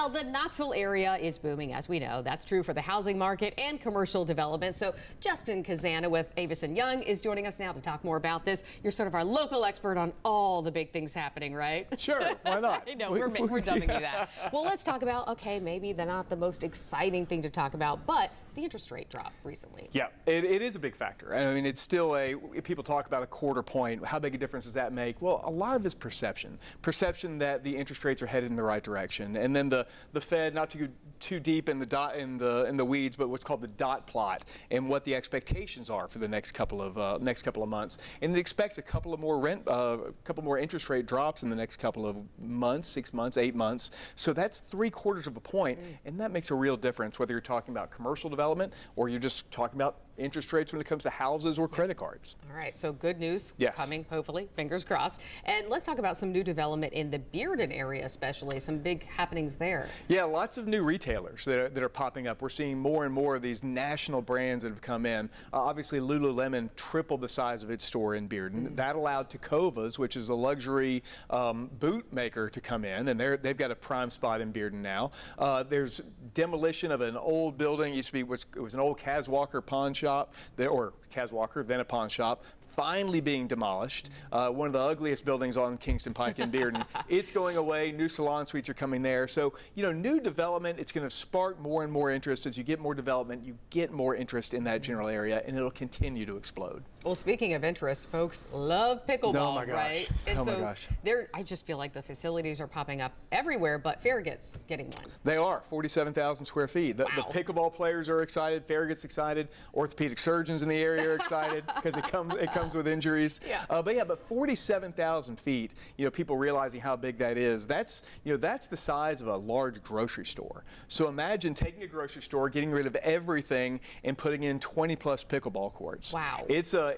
Well, the Knoxville area is booming, as we know. That's true for the housing market and commercial development. So Justin Cazana with Avison Young is joining us now to talk more about this. You're sort of our local expert on all the big things happening, right? Sure, why not? I know, we're dubbing you that. Well, let's talk about, okay, maybe not the most exciting thing to talk about, but the interest rate drop recently. Yeah, it is a big factor. I mean, it's still people talk about a quarter point. How big a difference does that make? Well, a lot of it's perception. Perception that the interest rates are headed in the right direction. And then the Fed, not to go too deep in the weeds, but what's called the dot plot and what the expectations are for the next couple of months. And it expects a couple more interest rate drops in the next couple of months, 6 months, 8 months. So that's 3/4 of a point, and that makes a real difference whether you're talking about commercial development or you're just talking about interest rates when it comes to houses or credit cards. All right, so good news coming, hopefully, fingers crossed. And let's talk about some new development in the Bearden area, especially some big happenings there. Yeah, lots of new retailers that are popping up. We're seeing more and more of these national brands that have come in. Obviously, Lululemon tripled the size of its store in Bearden. That allowed Tecovas, which is a luxury boot maker, to come in, and they've got a prime spot in Bearden now. There's demolition of an old building. It used to be it was an old Caswalker pawn shop, or Caswalker, then a pawn shop, finally being demolished. One of the ugliest buildings on Kingston Pike in Bearden. It's going away. New salon suites are coming there. So, you know, new development, it's going to spark more and more interest. As you get more development, you get more interest in that general area, and it'll continue to explode. Well, speaking of interest, folks love pickleball, oh my gosh. right? And oh so my gosh. I just feel like the facilities are popping up everywhere, but Farragut's getting one. They are, 47,000 square feet. The pickleball players are excited. Farragut's excited. Orthopedic surgeons in the area are excited because it comes with injuries. Yeah. But 47,000 feet, you know, people realizing how big that is, that's the size of a large grocery store. So imagine taking a grocery store, getting rid of everything, and putting in 20 plus pickleball courts. Wow.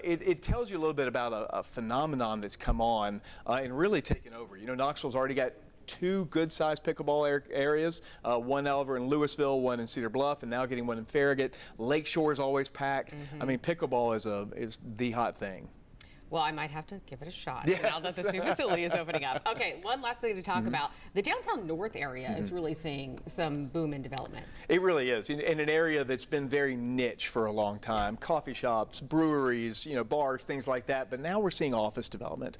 It tells you a little bit about a phenomenon that's come on and really taken over. You know, Knoxville's already got 2 good-sized pickleball areas, one over in Louisville, one in Cedar Bluff, and now getting one in Farragut. Lakeshore is always packed. I mean, pickleball is the hot thing. Well, I might have to give it a shot now that this new facility is opening up. Okay, one last thing to talk about. The downtown north area is really seeing some boom in development. It really is, in an area that's been very niche for a long time. Coffee shops, breweries, you know, bars, things like that. But now we're seeing office development.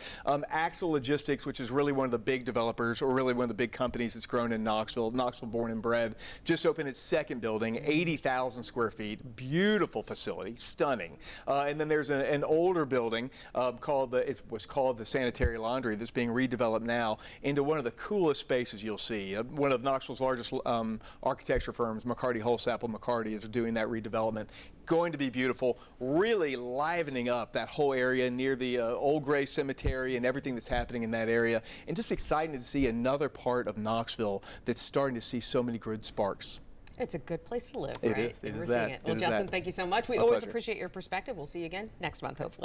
Axle Logistics, which is really one of the big developers, or really one of the big companies that's grown in Knoxville born and bred, just opened its second building, 80,000 square feet. Beautiful facility, stunning. And then there's an older building it was called the Sanitary Laundry, that's being redeveloped now into one of the coolest spaces you'll see. One of Knoxville's largest architecture firms, McCarty Holsapple McCarty, is doing that redevelopment. Going to be beautiful, really livening up that whole area near the Old Gray Cemetery and everything that's happening in that area. And just exciting to see another part of Knoxville that's starting to see so many good sparks. It's a good place to live, right? It is that. Well, Justin, thank you so much. We always appreciate your perspective. We'll see you again next month, hopefully.